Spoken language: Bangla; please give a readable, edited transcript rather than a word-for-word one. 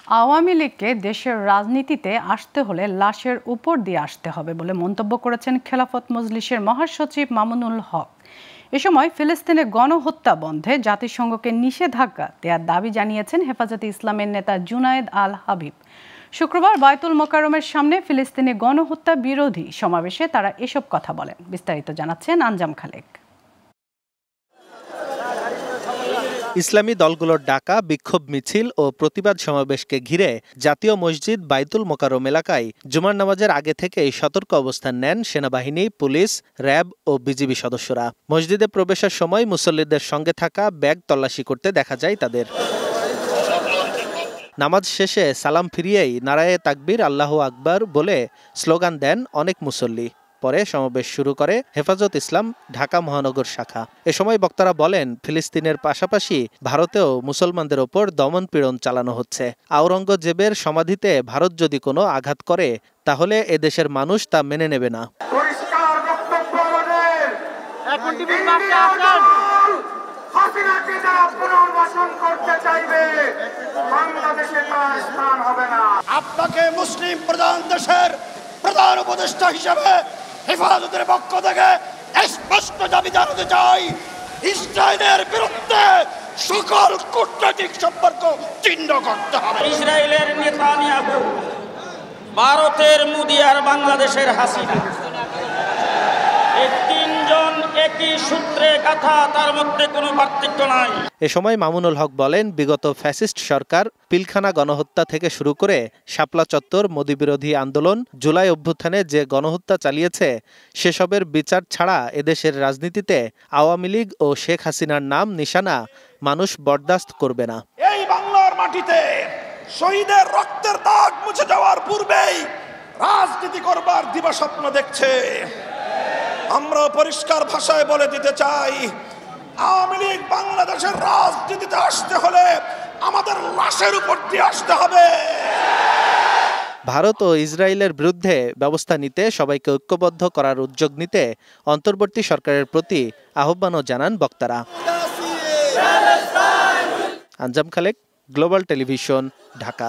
আওয়ামী লীগকে দেশের রাজনীতিতে আসতে হলে লাশের উপর দিয়ে আসতে হবে বলে মন্তব্য করেছেন খেলাফত মজলিসের মহাসচিব মামুনুল হক। এ সময় ফিলিস্তিনে গণহত্যা বন্ধে জাতিসংঘকে নিষেধাজ্ঞা দেওয়ার দাবি জানিয়েছেন হেফাজতে ইসলামের নেতা জুনায়েদ আল হাবিব। শুক্রবার বায়তুল মোকাররমের সামনে ফিলিস্তিনে গণহত্যা বিরোধী সমাবেশে তারা এসব কথা বলেন। বিস্তারিত জানাচ্ছেন আঞ্জাম খালেক। ইসলামী দলগুলোর ডাকা বিক্ষোভ মিছিল ও প্রতিবাদ সমাবেশকে ঘিরে জাতীয় মসজিদ বায়তুল মোকাররম এলাকায় জুমার নামাজের আগে থেকেই সতর্ক অবস্থান নেন সেনাবাহিনী, পুলিশ, র্যাব ও বিজিবি সদস্যরা। মসজিদে প্রবেশের সময় মুসল্লিদের সঙ্গে থাকা ব্যাগ তল্লাশি করতে দেখা যায় তাদের। নামাজ শেষে সালাম ফিরিয়েই নারায়ে তাকবীর, আল্লাহু আকবার বলে স্লোগান দেন অনেক মুসল্লি। পরে সমাবেশ শুরু করে হেফাজত ইসলাম ঢাকা মহানগর শাখা। এ সময় বক্তারা বলেন, ফিলিস্তিনের পাশাপাশি ভারতেও মুসলমানদের ওপর দমন-পীড়ন চালানো হচ্ছে। আওরঙ্গজেবের সমাধিতে ভারত যদি কোনো আঘাত করে তাহলে এদেশের মানুষ তা মেনে নেবে না। আপনাকে মুসলিম প্রধান দেশের প্রধান উপদেষ্টা হিসেবে হেফাজতের পক্ষ থেকে স্পষ্ট দাবি জানাতে চাই, ইসরায়েলের বিরুদ্ধে সকল কূটনৈতিক সম্পর্ক ছিন্ন করতে হবে। ইসরায়েলের নেতানিয়াহু, ভারতের মোদি আর বাংলাদেশের হাসিনা, এই তিনজন একই সূত্রে গাঁথা, তার মধ্যে কোনো পার্থক্য নাই। এ সময় মামুনুল হক বলেন, বিগত ফ্যাসিস্ট সরকার পিলখানা গণহত্যা থেকে শুরু করে শাপলা চত্বর, মোদি বিরোধী আন্দোলন, জুলাই অভ্যুত্থানে যে গণহত্যা চালিয়েছে সেসবের বিচার ছাড়া এদেশের রাজনীতিতে আওয়ামী লীগ ও শেখ হাসিনার নাম নিশানা মানুষ বরদাস্ত করবে না। এই বাংলার মাটিতে শহীদের রক্তের দাগ মুছে যাওয়ার পূর্বেই রাজনীতি করবার দিবাস্বপ্ন দেখছে। আমরা পরিষ্কার ভাষায় বলে দিতে চাই, আওয়ামী লীগ বাংলাদেশের রাজনীতিতে আসতে হলে আমাদের লাশের উপর দিয়ে আসতে হবে। ভারত ও ইসরায়েলের বিরুদ্ধে ব্যবস্থা নিতে সবাইকে ঐক্যবদ্ধ করার উদ্যোগ নিতে অন্তর্বর্তী সরকারের প্রতি আহ্বানও জানান বক্তারা। আঞ্জাম খালেক, গ্লোবাল টেলিভিশন, ঢাকা।